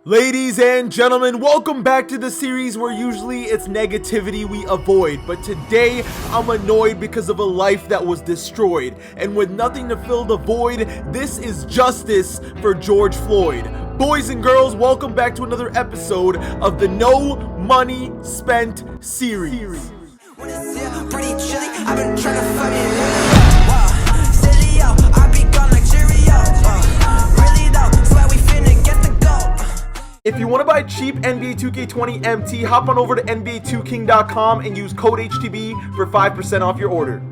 Ladies and gentlemen, welcome back to the series where usually it's negativity we avoid, but today I'm annoyed because of a life that was destroyed, and with nothing to fill the void, this is justice for George Floyd. Boys and girls, welcome back to another episode of the No Money Spent series. Pretty chilly, I've been trying to fuck it up. Silly, yo, I be gone like Cheerios. Really though, swear we finna get the goal. If you want to buy cheap NBA 2k20 MT, hop on over to NBA2king.com and use code HTB for 5% off your order.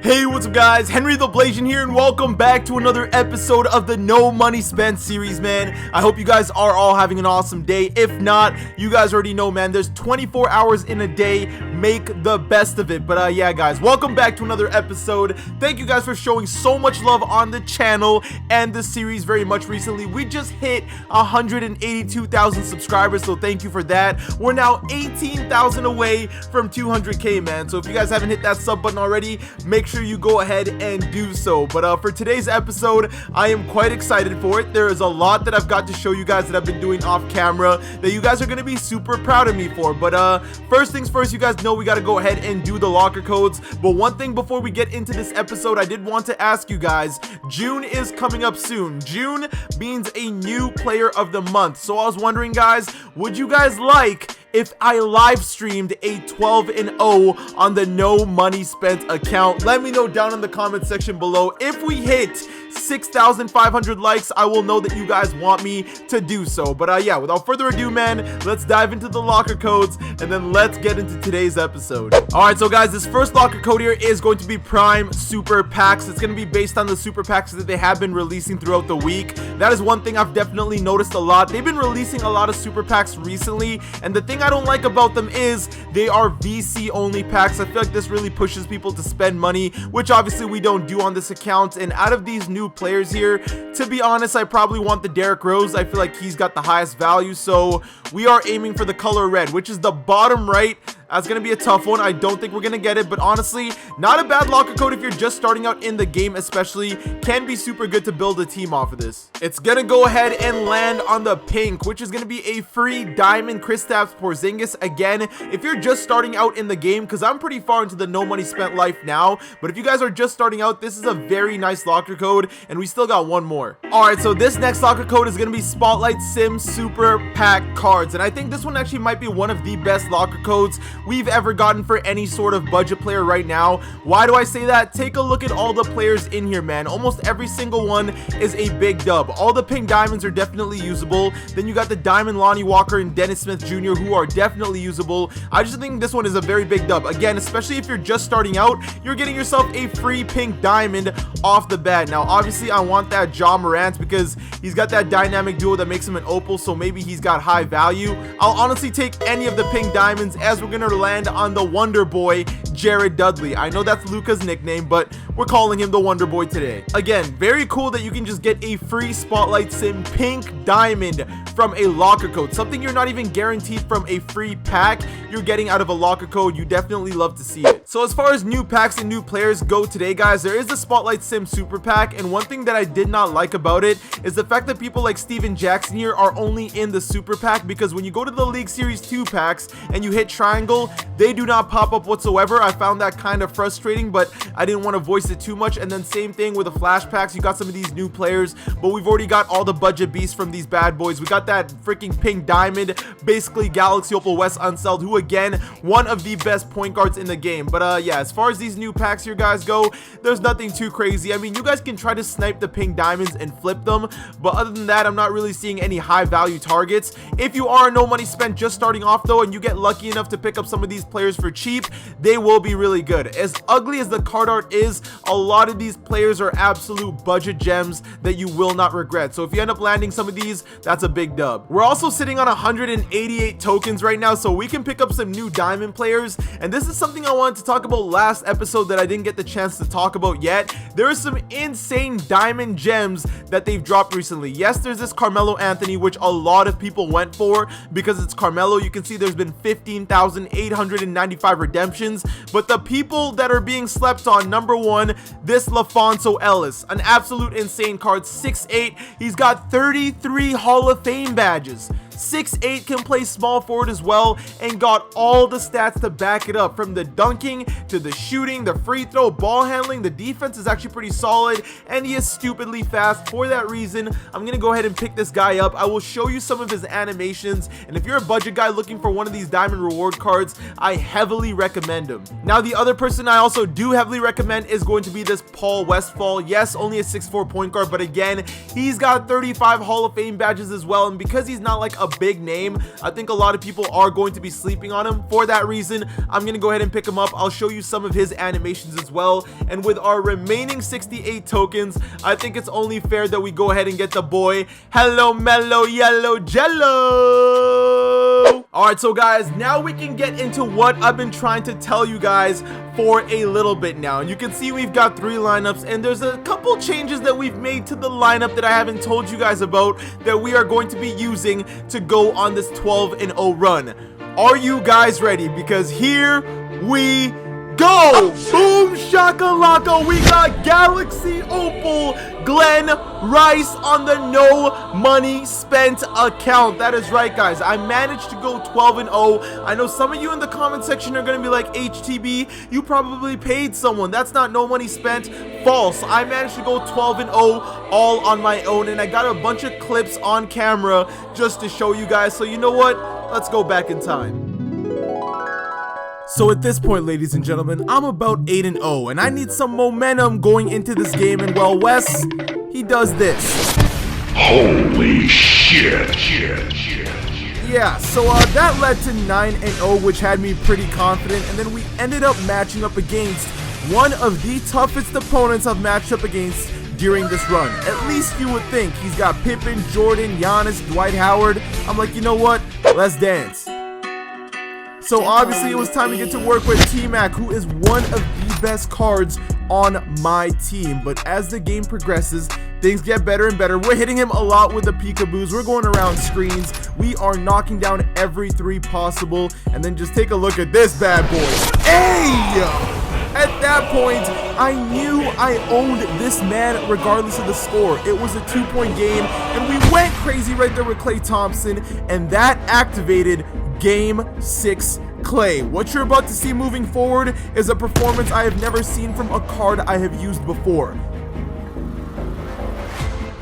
Hey, what's up guys, Henry the Blasian here, and welcome back to another episode of the No Money Spent series, man. I hope you guys are all having an awesome day. If not, you guys already know, man, there's 24 hours in a day. Make the best of it. But yeah, guys, welcome back to another episode. Thank you guys for showing so much love on the channel and the series very much recently. We just hit 182,000 subscribers, so thank you for that. We're now 18,000 away from 200k, man. So if you guys haven't hit that sub button already, make sure you go ahead and do so. But for today's episode, I am quite excited for it. There is a lot that I've got to show you guys that I've been doing off camera that you guys are going to be super proud of me for. But first things first, you guys know we got to go ahead and do the locker codes. But one thing before we get into this episode, I did want to ask you guys, June is coming up soon. June means a new player of the month. So I was wondering, guys, would you guys like if I live streamed a 12-0 on the No Money Spent account? Let me know down in the comment section below. If we hit 6,500 likes, I will know that you guys want me to do so. But yeah, without further ado, man, let's dive into the locker codes and then let's get into today's episode. Alright, so guys, this first locker code here is going to be Prime Super Packs. It's going to be based on the Super Packs that they have been releasing throughout the week. That is one thing I've definitely noticed a lot. They've been releasing a lot of Super Packs recently, and the thing I don't like about them is they are VC only packs. I feel like this really pushes people to spend money, which obviously we don't do on this account. And out of these new players here, to be honest, I probably want the Derrick Rose. I feel like he's got the highest value, so we are aiming for the color red, which is the bottom right. That's going to be a tough one. I don't think we're going to get it, but honestly, not a bad locker code if you're just starting out in the game, especially. Can be super good to build a team off of this. It's going to go ahead and land on the pink, which is going to be a free diamond Kristaps Porzingis. Again, if you're just starting out in the game, because I'm pretty far into the No Money Spent life now, but if you guys are just starting out, this is a very nice locker code, and we still got one more. Alright, so this next locker code is going to be Spotlight Sim Super Pack cards, and I think this one actually might be one of the best locker codes we've ever gotten for any sort of budget player right now. Why do I say that? Take a look at all the players in here, man. Almost every single one is a big dub. All the pink diamonds are definitely usable. Then you got the diamond Lonnie Walker and Dennis Smith Jr. who are definitely usable. I just think this one is a very big dub. Again, especially if you're just starting out, you're getting yourself a free pink diamond off the bat. Now, obviously, I want that Ja Morant because he's got that dynamic duo that makes him an Opal, so maybe he's got high value. I'll honestly take any of the pink diamonds, as we're gonna land on the Wonder Boy, Jared Dudley. I know that's Luka's nickname, but we're calling him the Wonder Boy today. Again, very cool that you can just get a free Spotlight Sim pink diamond from a locker code. Something you're not even guaranteed from a free pack, you're getting out of a locker code. You definitely love to see it. So as far as new packs and new players go today, guys, there is a Spotlight Sim Super Pack, and one thing that I did not like about it is the fact that people like Steven Jackson here are only in the Super Pack, because when you go to the League Series 2 packs and you hit triangle, they do not pop up whatsoever. I found that kind of frustrating, but I didn't want to voice it too much. And then same thing with the flash packs. You got some of these new players, but we've already got all the budget beasts from these bad boys. We got that freaking pink diamond, basically Galaxy Opal Wes Unseld, who again, one of the best point guards in the game. But yeah, as far as these new packs here, guys, go, there's nothing too crazy. I mean, you guys can try to snipe the pink diamonds and flip them, but other than that, I'm not really seeing any high value targets. If you are No Money Spent just starting off though, and you get lucky enough to pick up some of these players for cheap, they will be really good. As ugly as the card art is, a lot of these players are absolute budget gems that you will not regret. So if you end up landing some of these, that's a big dub. We're also sitting on 188 tokens right now, so we can pick up some new diamond players, and this is something I wanted to talk talk about last episode that I didn't get the chance to talk about yet. There are some insane diamond gems that they've dropped recently. Yes, there's this Carmelo Anthony, which a lot of people went for because it's Carmelo. You can see there's been 15,895 redemptions, but the people that are being slept on, number one, this LaFonso Ellis, an absolute insane card, 6'8". He's got 33 Hall of Fame badges. 6'8", can play small forward as well, and got all the stats to back it up, from the dunking to the shooting, the free throw, ball handling. The defense is actually pretty solid, and he is stupidly fast. For that reason, I'm gonna go ahead and pick this guy up. I will show you some of his animations, and if you're a budget guy looking for one of these diamond reward cards, I heavily recommend him. Now, the other person I also do heavily recommend is going to be this Paul Westphal. Yes, only a 6'4" point guard, but again, he's got 35 Hall of Fame badges as well, and because he's not like a big name, I think a lot of people are going to be sleeping on him. For that reason, I'm gonna go ahead and pick him up. I'll show you some of his animations as well, and with our remaining 68 tokens, I think it's only fair that we go ahead and get the boy Hello Mellow Yellow Jello. Alright, so guys, now we can get into what I've been trying to tell you guys for a little bit now, and you can see we've got 3 lineups, and there's a couple changes that we've made to the lineup that I haven't told you guys about that we are going to be using to go on this 12-0 run. Are you guys ready? Because here we go. Boom shakalaka, we got Galaxy Opal Glen Rice on the no money spent account. That is right, guys, I managed to go 12-0. I know some of you in the comment section are gonna be like, HTB, you probably paid someone. That's not no money spent. False. I managed to go 12-0 all on my own, and I got a bunch of clips on camera just to show you guys. So you know what, let's go back in time. So at this point, ladies and gentlemen, I'm about 8-0, and I need some momentum going into this game, and well, Wes, he does this. Holy shit. Yeah, so that led to 9-0, which had me pretty confident, and then we ended up matching up against one of the toughest opponents I've matched up against during this run. At least you would think. He's got Pippen, Jordan, Giannis, Dwight Howard. I'm like, you know what? Let's dance. So obviously it was time to get to work with T-Mac, who is one of the best cards on my team. But as the game progresses, things get better and better. We're hitting him a lot with the peekaboos. We're going around screens. We are knocking down every 3 possible. And then just take a look at this bad boy. Hey! At that point, I knew I owned this man regardless of the score. It was a 2-point game, and we went crazy right there with Klay Thompson, and that activated Game 6 Klay. What you're about to see moving forward is a performance I have never seen from a card I have used before.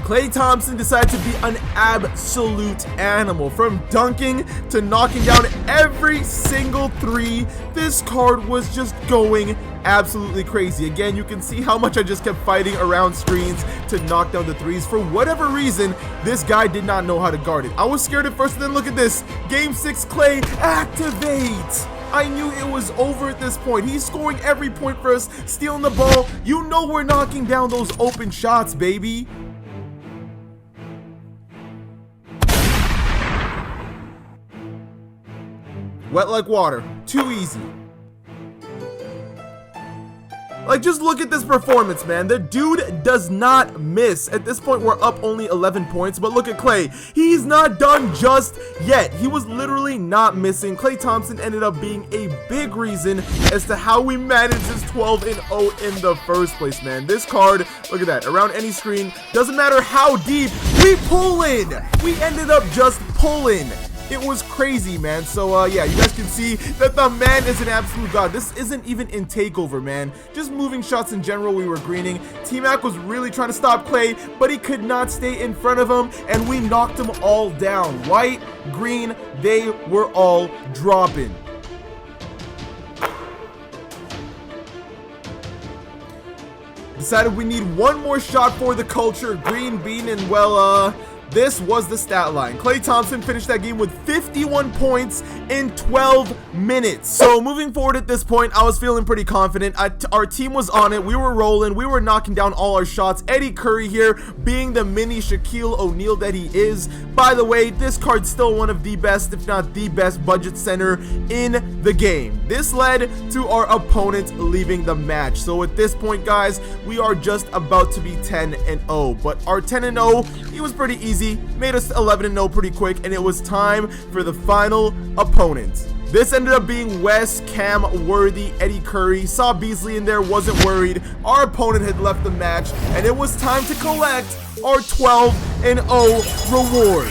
Klay Thompson decided to be an absolute animal. From dunking to knocking down every single 3, this card was just going absolutely crazy. Again, you can see how much I just kept fighting around screens to knock down the 3s. For whatever reason, this guy did not know how to guard it. I was scared at first, and then look at this. Game 6 Klay, activate! I knew it was over at this point. He's scoring every point for us, stealing the ball. You know we're knocking down those open shots, baby. Wet like water. Too easy. Like, just look at this performance, man. The dude does not miss. At this point, we're up only 11 points, but look at Klay. He's not done just yet. He was literally not missing. Klay Thompson ended up being a big reason as to how we managed this 12-0 in the first place, man. This card, look at that, around any screen, doesn't matter how deep, we pull in. We ended up just pulling. It was crazy, man. So yeah, you guys can see that the man is an absolute god. This isn't even in takeover, man. Just moving shots in general, we were greening. T-Mac was really trying to stop Klay, but he could not stay in front of him, and we knocked them all down. White, green, they were all dropping. Decided we need one more shot for the culture. Green bean, and well, this was the stat line. Klay Thompson finished that game with 51 points in 12 minutes. So moving forward at this point, I was feeling pretty confident. Our team was on it. We were rolling. We were knocking down all our shots. Eddie Curry here being the mini Shaquille O'Neal that he is. By the way, this card's still one of the best, if not the best, budget center in the game. This led to our opponent leaving the match. So at this point, guys, we are just about to be 10-0. But our 10-0, it was pretty easy. Made us 11-0 pretty quick, and it was time for the final opponent. This ended up being West Cam Worthy Eddie Curry. Saw Beasley in there, wasn't worried. Our opponent had left the match, and it was time to collect our 12-0 reward.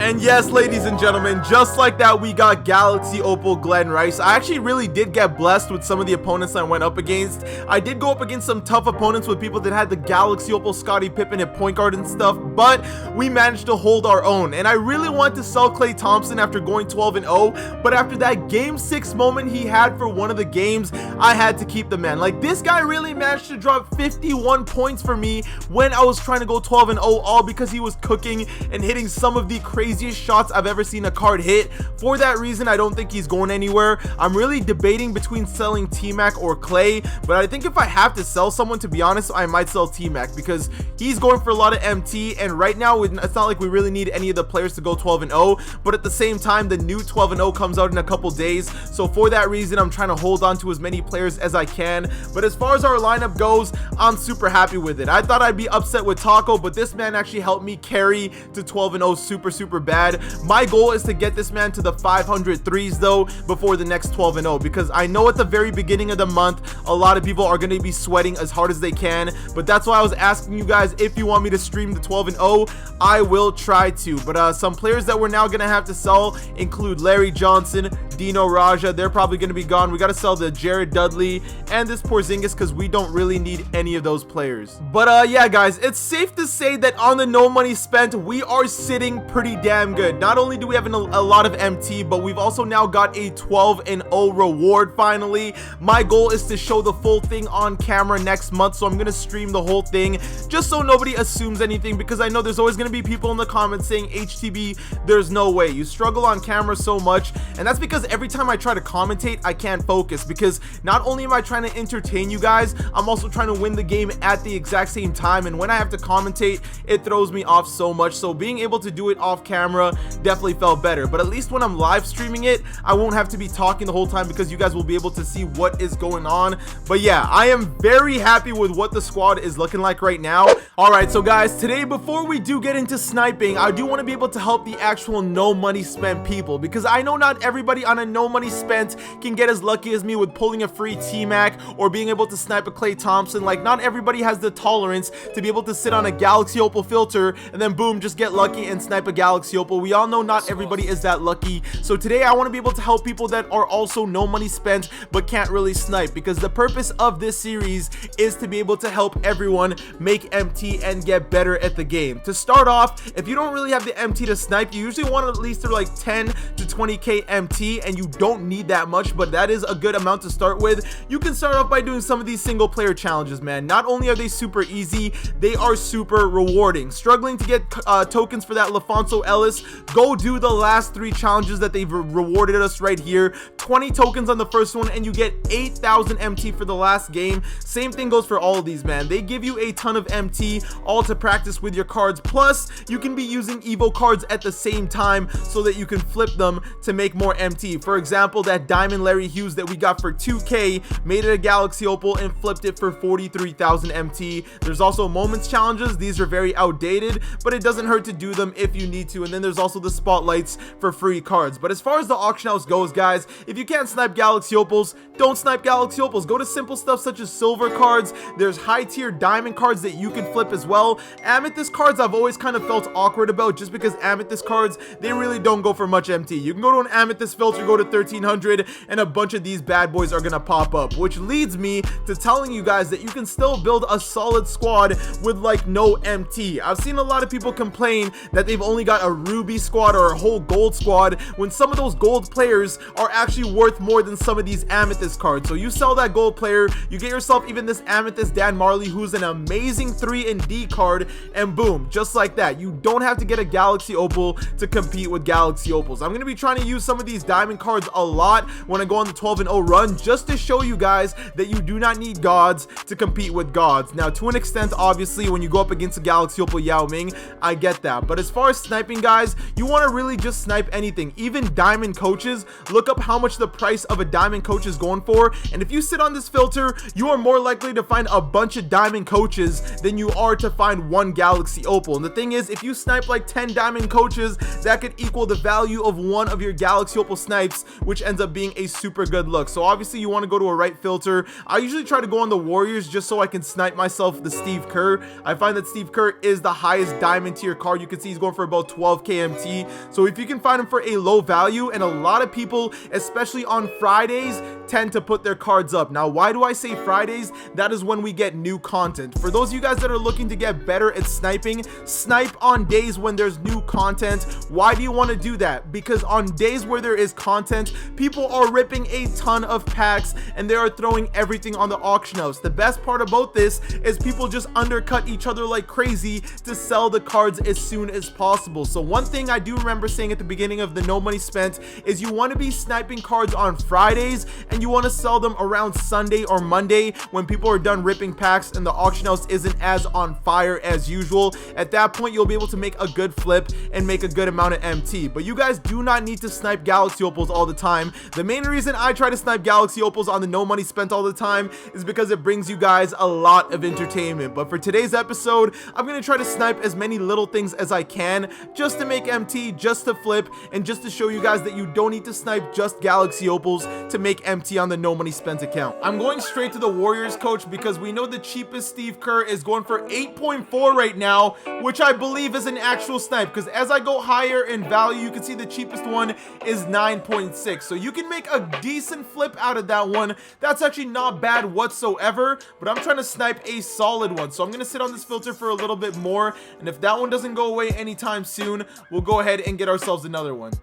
And yes, ladies and gentlemen, just like that, we got Galaxy Opal Glen Rice. I actually really did get blessed with some of the opponents I went up against. I did go up against some tough opponents with people that had the Galaxy Opal Scottie Pippen at point guard and stuff, but we managed to hold our own. And I really want to sell Klay Thompson after going 12-0, but after that game 6 moment he had for one of the games, I had to keep the man. Like, this guy really managed to drop 51 points for me when I was trying to go 12-0, all because he was cooking and hitting some of the craziest shots I've ever seen a card hit. For that reason, I don't think he's going anywhere. I'm really debating between selling T-Mac or Klay, but I think if I have to sell someone, to be honest, I might sell T-Mac because he's going for a lot of MT, and right now it's not like we really need any of the players to go 12-0, but at the same time, the new 12-0 comes out in a couple days, so for that reason, I'm trying to hold on to as many players as I can. But as far as our lineup goes, I'm super happy with it. I thought I'd be upset with Taco, but this man actually helped me carry to 12-0 super bad. My goal is to get this man to the 500 threes though before the next 12-0, because I know at the very beginning of the month a lot of people are going to be sweating as hard as they can, but that's why I was asking you guys if you want me to stream the 12-0. I will try to, but some players that we're now going to have to sell include Larry Johnson, Dino Raja. They're probably going to be gone. We got to sell the Jared Dudley and this Porzingis because we don't really need any of those players. But yeah, guys, it's safe to say that on the no money spent, we are sitting pretty damn good. Not only do we have a lot of MT, but we've also now got a 12-0 reward finally. My goal is to show the full thing on camera next month, so I'm going to stream the whole thing just so nobody assumes anything, because I know there's always going to be people in the comments saying, HTB, there's no way. You struggle on camera so much, and that's because every time I try to commentate, I can't focus, because not only am I trying to entertain you guys, I'm also trying to win the game at the exact same time, and when I have to commentate, it throws me off so much. So being able to do it off camera definitely felt better, but at least when I'm live streaming it, I won't have to be talking the whole time because you guys will be able to see what is going on. But yeah, I am very happy with what the squad is looking like right now. All right, so guys, today before we do get into sniping, I do want to be able to help the actual no money spent people, because I know not everybody on a no money spent can get as lucky as me with pulling a free T-Mac or being able to snipe a Klay Thompson. Like, not everybody has the tolerance to be able to sit on a Galaxy Opal filter and then boom, just get lucky and snipe a Galaxy Opal. We all know not everybody is that lucky, so today I want to be able to help people that are also no money spent but can't really snipe, because the purpose of this series is to be able to help everyone make MT and get better at the game. To start off, if you don't really have the MT to snipe, you usually want at least like 10 to 20k MT, and you don't need that much, but that is a good amount to start with. You can start off by doing some of these single player challenges, man. Not only are they super easy, they are super rewarding. Struggling to get tokens for that LaFonso Ellis, go do the last 3 challenges that they've rewarded us right here. 20 tokens on the first one and you get 8,000 MT for the last game. Same thing goes for all of these, man. They give you a ton of MT, all to practice with your cards, plus you can be using Evo cards at the same time so that you can flip them to make more MT. For example, that Diamond Larry Hughes that we got for 2k made it a Galaxy Opal and flipped it for 43,000 MT. There's also moments challenges. These are very outdated, but it doesn't hurt to do them if you need to. And then there's also the spotlights for free cards. But as far as the auction house goes, guys, if you can't snipe Galaxy Opals, don't snipe Galaxy Opals. Go to simple stuff such as silver cards. There's high tier diamond cards that you can flip as well. Amethyst cards I've always kind of felt awkward about, just because amethyst cards, they really don't go for much MT. You can go to an amethyst filter filter go to 1300 and a bunch of these bad boys are gonna pop up, which leads me to telling you guys that you can still build a solid squad with like no MT. I've seen a lot of people complain that they've only got a ruby squad or a whole gold squad when some of those gold players are actually worth more than some of these amethyst cards. So you sell that gold player, you get yourself even this amethyst Dan Marley, who's an amazing 3 and D card, and boom, just like that, you don't have to get a galaxy opal to compete with galaxy opals. I'm going to be trying to use some of these diamond cards a lot when I go on the 12-0 run, just to show you guys that you do not need gods to compete with gods. Now, to an extent, obviously, when you go up against a galaxy opal Yao Ming, I get that, but as far as sniping, guys, you want to really just snipe anything, even diamond coaches. Look up how much the price of a diamond coach is going for, and if you sit on this filter, you are more likely to find a bunch of diamond coaches than you are to find one galaxy opal. And the thing is, if you snipe like 10 diamond coaches, that could equal the value of one of your galaxy opal snipes, which ends up being a super good look. So obviously you want to go to a right filter. I usually try to go on the Warriors just so I can snipe myself the Steve Kerr. I find that Steve Kerr is the highest diamond tier card. You can see he's going for about 12 KMT. So if you can find him for a low value, and a lot of people, especially on Fridays, tend to put their cards up. Now, why do I say Fridays? That is when we get new content. For those of you guys that are looking to get better at sniping, snipe on days when there's new content. Why do you want to do that? Because on days where there is content, people are ripping a ton of packs and they are throwing everything on the auction house. The best part about this is people just undercut each other like crazy to sell the cards as soon as possible. So one thing I do remember saying at the beginning of the No Money Spent is you want to be sniping cards on Fridays and you want to sell them around Sunday or Monday when people are done ripping packs and the auction house isn't as on fire as usual. At that point, you'll be able to make a good flip and make a good amount of MT. But you guys do not need to snipe galaxy opals all the time. The main reason I try to snipe galaxy opals on the No Money Spent all the time is because it brings you guys a lot of entertainment. But for today's episode, I'm going to try to snipe as many little things as I can just to make MT, just to flip, and just to show you guys that you don't need to snipe just galaxy opals to make MT on the No Money Spent account. I'm going straight to the Warriors coach because we know the cheapest Steve Kerr is going for 8.4 right now, which I believe is an actual snipe, because as I go higher in value, you can see the cheapest one is 9.6. So you can make a decent flip out of that one. That's actually not bad whatsoever, but I'm trying to snipe a solid one. So I'm going to sit on this filter for a little bit more, and if that one doesn't go away anytime soon, we'll go ahead and get ourselves another one.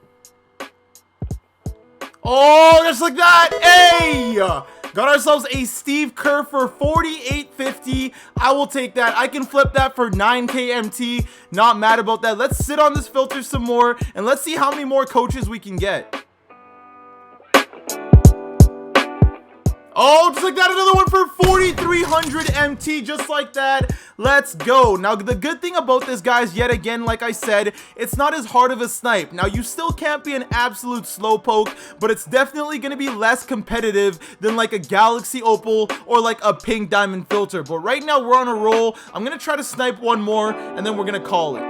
Oh, just like that. Hey, got ourselves a Steve Kerr for 48.50. I will take that. I can flip that for 9k MT. Not mad about that. Let's sit on this filter some more and let's see how many more coaches we can get. Oh, just like that, another one for 4,300 MT, just like that. Let's go. Now, the good thing about this, guys, yet again, like I said, it's not as hard of a snipe. Now, you still can't be an absolute slowpoke, but it's definitely going to be less competitive than like a galaxy opal or like a pink diamond filter. But right now, we're on a roll. I'm going to try to snipe one more, and then we're going to call it.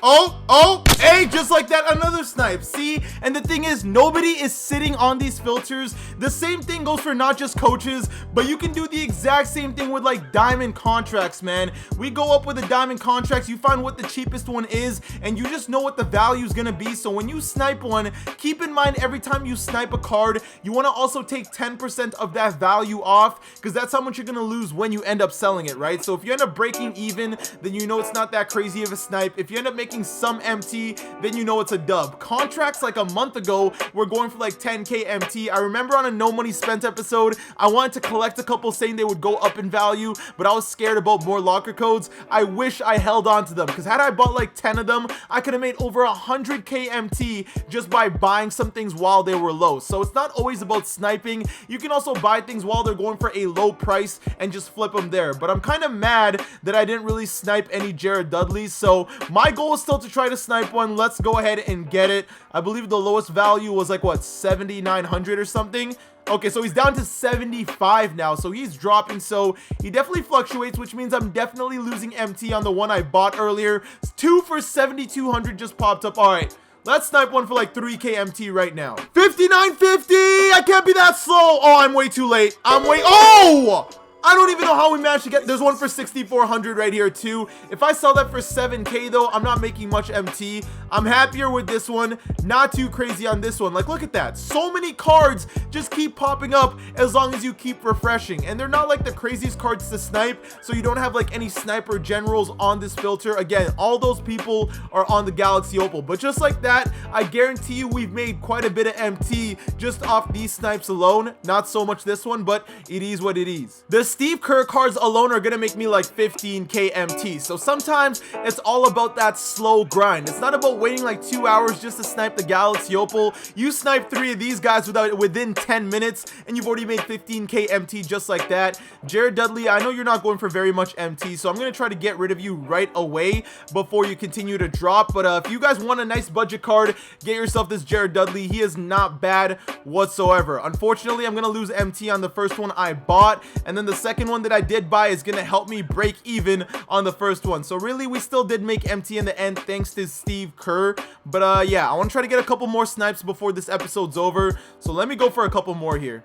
Oh, hey, just like that, another snipe. See, and the thing is, nobody is sitting on these filters. The same thing goes for not just coaches, but you can do the exact same thing with like diamond contracts, man. We go up with the diamond contracts, you find what the cheapest one is, and you just know what the value is gonna be. So when you snipe one, keep in mind every time you snipe a card, you want to also take 10% of that value off, because that's how much you're gonna lose when you end up selling it, right? So if you end up breaking even, then you know it's not that crazy of a snipe. If you end up making some MT, then you know it's a dub. Contracts like a month ago were going for like 10k MT. I remember on a No Money Spent episode, I wanted to collect a couple saying they would go up in value, but I was scared about more locker codes. I wish I held on to them, because had I bought like 10 of them, I could have made over 100k MT just by buying some things while they were low. So it's not always about sniping. You can also buy things while they're going for a low price and just flip them there. But I'm kind of mad that I didn't really snipe any Jared Dudleys, so my goal is still to try to snipe one. Let's go ahead and get it. I believe the lowest value was like, what, 7,900 or something? Okay, so he's down to 75 now, so he's dropping, so he definitely fluctuates, which means I'm definitely losing MT on the one I bought earlier. 2 for 7,200 just popped up. All right, let's snipe one for like 3k MT right now. 59.50. I can't be that slow. Oh, I'm way too late. Oh, I don't even know how we managed to get, there's one for 6,400 right here too. If I sell that for 7K though, I'm not making much MT. I'm happier with this one, not too crazy on this one. Like, look at that, so many cards just keep popping up as long as you keep refreshing, and they're not like the craziest cards to snipe, so you don't have like any sniper generals on this filter. Again, all those people are on the Galaxy Opal, but just like that, I guarantee you we've made quite a bit of MT just off these snipes alone. Not so much this one, but it is what it is. The Steve Kerr cards alone are gonna make me like 15K MT, so sometimes it's all about that slow grind. It's not about waiting like 2 hours just to snipe the Galaxy Opal. You snipe 3 of these guys within 10 minutes and you've already made 15K MT just like that. Jared Dudley, I know you're not going for very much MT, so I'm gonna try to get rid of you right away before you continue to drop. But if you guys want a nice budget card, get yourself this Jared Dudley. He is not bad whatsoever. Unfortunately, I'm gonna lose MT on the first one I bought, and then the second one that I did buy is gonna help me break even on the first one. So really, we still did make MT in the end thanks to Steve Kerr. But yeah, I want to try to get a couple more snipes before this episode's over, so let me go for a couple more here.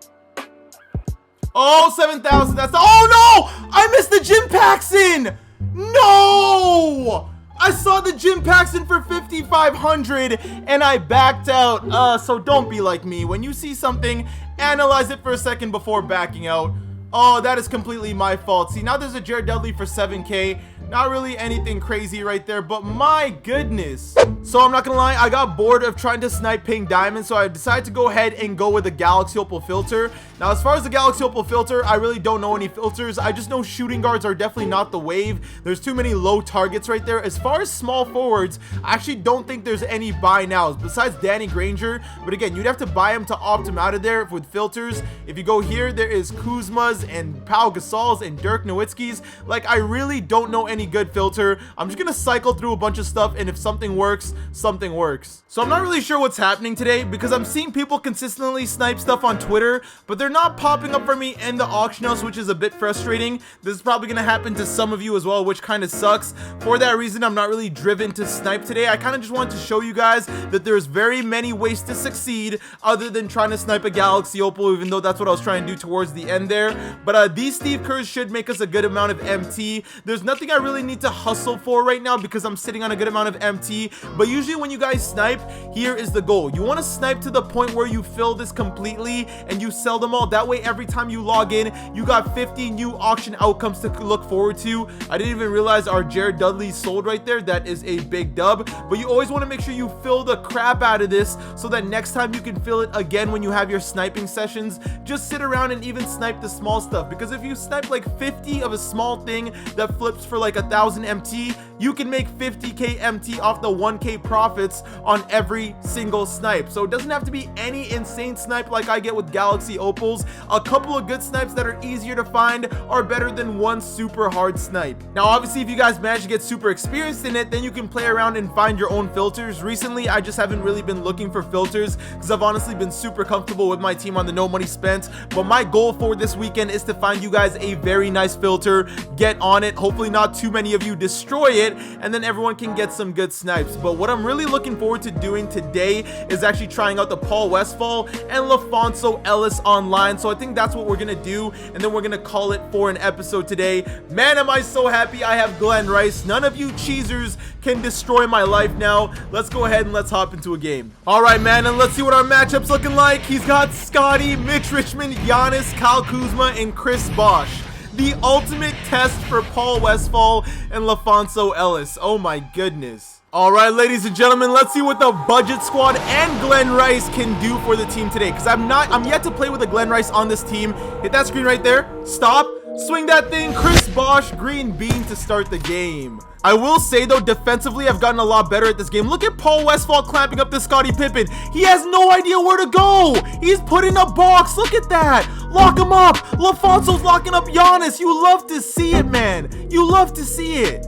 Oh, 7,000. That's, oh no, I missed the Jim Paxson. No, I saw the Jim Paxson for 5,500 and I backed out. So don't be like me. When you see something, analyze it for a second before backing out. Oh, that is completely my fault. See, now there's a Jared Dudley for 7K. Not really anything crazy right there, but my goodness. So I'm not gonna lie, I got bored of trying to snipe pink diamond, so I decided to go ahead and go with the Galaxy Opal filter. Now, as far as the Galaxy Opal filter, I really don't know any filters. I just know shooting guards are definitely not the wave. There's too many low targets right there. As far as small forwards, I actually don't think there's any buy nows besides Danny Granger. But again, you'd have to buy him to opt him out of there with filters. If you go here, there is Kuzma's and Pau Gasol's and Dirk Nowitzki's. Like, I really don't know any good filter. I'm just gonna cycle through a bunch of stuff, and if something works, something works. So I'm not really sure what's happening today because I'm seeing people consistently snipe stuff on Twitter, but they're not popping up for me in the auction house, which is a bit frustrating. This is probably gonna happen to some of you as well, which kind of sucks. For that reason, I'm not really driven to snipe today. I kind of just wanted to show you guys that there's very many ways to succeed other than trying to snipe a Galaxy Opal, even though that's what I was trying to do towards the end there. But these Steve Kerrs should make us a good amount of MT. There's nothing I really need to hustle for right now because I'm sitting on a good amount of MT, but usually when you guys snipe, here is the goal. You want to snipe to the point where you fill this completely and you sell them all. That way, every time you log in, you got 50 new auction outcomes to look forward to. I didn't even realize our Jared Dudley sold right there. That is a big dub, but you always want to make sure you fill the crap out of this so that next time you can fill it again when you have your sniping sessions. Just sit around and even snipe the small stuff, because if you snipe like 50 of a small thing that flips for like 1,000 MT, you can make 50K MT off the 1K profits on every single snipe. So it doesn't have to be any insane snipe like I get with Galaxy Opals. A couple of good snipes that are easier to find are better than one super hard snipe. Now, obviously, if you guys manage to get super experienced in it, then you can play around and find your own filters. Recently, I just haven't really been looking for filters because I've honestly been super comfortable with my team on the no money spent. But my goal for this weekend is to find you guys a very nice filter. Get on it. Hopefully not too many of you destroy it, and then everyone can get some good snipes. But what I'm really looking forward to doing today is actually trying out the Paul Westphal and LaFonso Ellis online. So I think that's what we're gonna do, and then we're gonna call it for an episode today. Man, am I so happy I have Glen Rice. None of you cheesers can destroy my life now. Let's go ahead and let's hop into a game. All right, man, and let's see what our matchup's looking like. He's got Scotty, Mitch Richmond, Giannis, Kyle Kuzma, and Chris Bosh. The ultimate test for Paul Westphal and LaFonso Ellis. Oh my goodness. All right, ladies and gentlemen, let's see what the budget squad and Glen Rice can do for the team today, because I'm yet to play with a Glen Rice on this team. Hit that screen right there. Stop. Swing that thing. Chris Bosh, green bean to start the game. I will say though, defensively, I've gotten a lot better at this game. Look at Paul Westphal clamping up this Scottie Pippen. He has no idea where to go. He's put in a box. Look at that. Lock him up. LaFonso's locking up Giannis. You love to see it, man. You love to see it.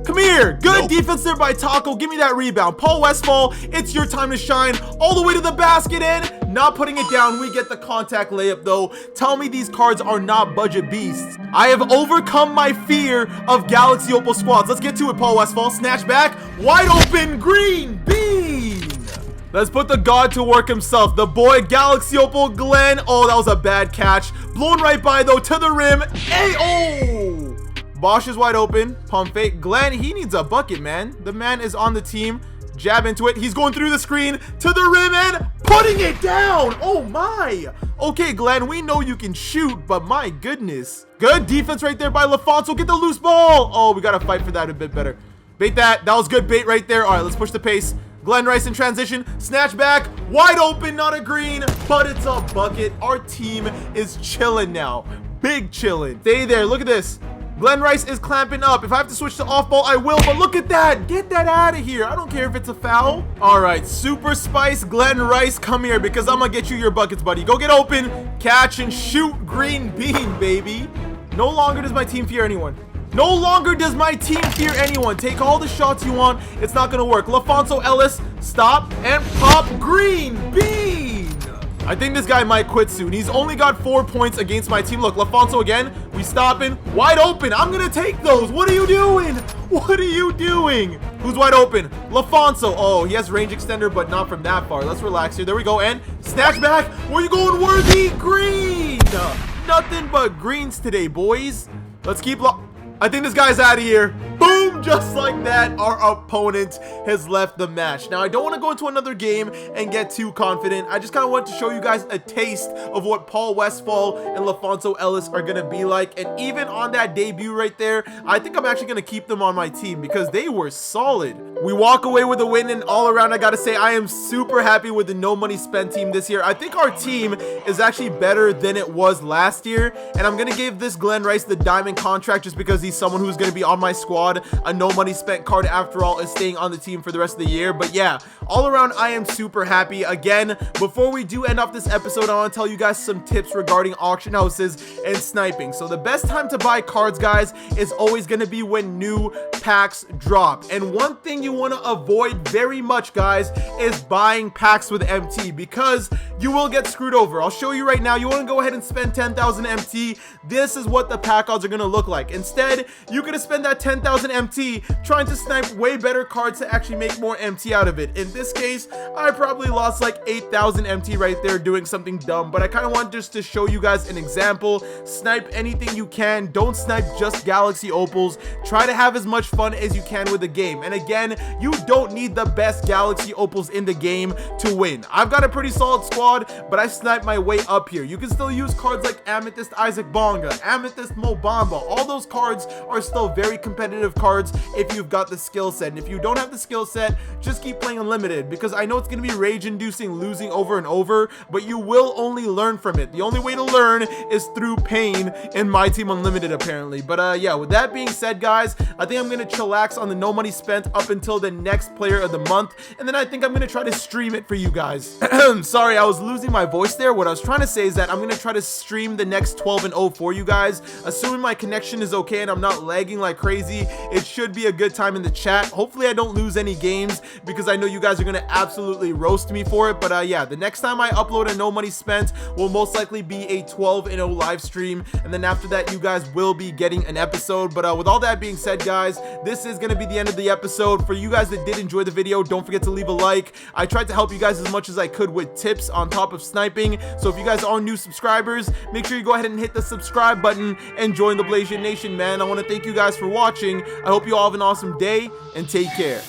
Come here. Good defense there by Taco. Give me that rebound. Paul Westphal, it's your time to shine. All the way to the basket and not putting it down. We get the contact layup though. Tell me these cards are not budget beasts. I have overcome my fear of Galaxy Opal squads. Let's get to it, Paul Westphal. Snatch back. Wide open. Green bean. Let's put the god to work himself. The boy, Galaxy Opal, Glen. Oh, that was a bad catch. Blown right by, though, to the rim. Hey, oh! Bosch is wide open. Pump fake. Glen, he needs a bucket, man. The man is on the team. Jab into it. He's going through the screen to the rim and putting it down. Oh, my. Okay, Glen, we know you can shoot, but my goodness. Good defense right there by LaFonso. Get the loose ball. Oh, we got to fight for that a bit better. Bait that. That was good bait right there. All right, let's push the pace. Glen Rice in transition, snatch back, wide open, not a green, but it's a bucket. Our team is chilling now, big chilling. Stay there, look at this. Glen Rice is clamping up. If I have to switch to off ball, I will, but look at that. Get that out of here. I don't care if it's a foul. All right, Super Spice Glen Rice, come here because I'm gonna get you your buckets, buddy. Go get open, catch and shoot, green bean, baby. No longer does my team fear anyone. No longer does my team fear anyone. Take all the shots you want. It's not going to work. LaFonso Ellis, stop and pop, green bean. I think this guy might quit soon. He's only got 4 points against my team. Look, LaFonso again. We stopping. Wide open. I'm going to take those. What are you doing? What are you doing? Who's wide open? LaFonso. Oh, he has range extender, but not from that far. Let's relax here. There we go. And snatch back. Where are you going, Worthy? Green. Nothing but greens today, boys. Let's keep... I think this guy's out of here. Boom, just like that, our opponent has left the match. Now, I don't want to go into another game and get too confident. I just kind of want to show you guys a taste of what Paul Westphal and LaFonso Ellis are going to be like. And even on that debut right there, I think I'm actually going to keep them on my team because they were solid. We walk away with a win, and all around, I got to say, I am super happy with the no money spent team this year. I think our team is actually better than it was last year. And I'm going to give this Glen Rice the diamond contract just because he's someone who's going to be on my squad. A no money spent card, after all, is staying on the team for the rest of the year. But yeah, all around, I am super happy. Again, before we do end off this episode, I want to tell you guys some tips regarding auction houses and sniping. So the best time to buy cards, guys, is always going to be when new packs drop. And one thing you want to avoid very much, guys, is buying packs with MT, because you will get screwed over. I'll show you right now. You want to go ahead and spend 10,000 MT. This is what the pack odds are going to look like. Instead, you could have spent that 10,000 MT trying to snipe way better cards to actually make more MT out of it. In this case, I probably lost like 8,000 MT right there doing something dumb, but I kind of want just to show you guys an example. Snipe anything you can. Don't snipe just Galaxy Opals. Try to have as much fun as you can with the game. And again, you don't need the best Galaxy Opals in the game to win. I've got a pretty solid squad, but I sniped my way up here. You can still use cards like Amethyst Isaac Bonga, Amethyst Mobamba. All those cards are still very competitive cards if you've got the skill set. And if you don't have the skill set, just keep playing Unlimited, because I know it's going to be rage inducing losing over and over, but you will only learn from it. The only way to learn is through pain in MyTEAM Unlimited, apparently. But yeah, with that being said, guys, I think I'm going to chillax on the no money spent up until the next player of the month, and then I think I'm going to try to stream it for you guys. Sorry, I was losing my voice there. What I was trying to say is that I'm going to try to stream the next 12-0 for you guys, assuming my connection is okay and I'm not lagging like crazy. It should be a good time in the chat. Hopefully I don't lose any games, because I know you guys are going to absolutely roast me for it. But yeah, the next time I upload a no money spent will most likely be a 12-0 live stream, and then after that you guys will be getting an episode. But with all that being said, guys, this is going to be the end of the episode. For you guys that did enjoy the video, don't forget to leave a like. I tried to help you guys as much as I could with tips on top of sniping, so if you guys are new subscribers, make sure you go ahead and hit the subscribe button and join the Blasian Nation, man. I want to thank you guys for watching. I hope you all have an awesome day, and take care.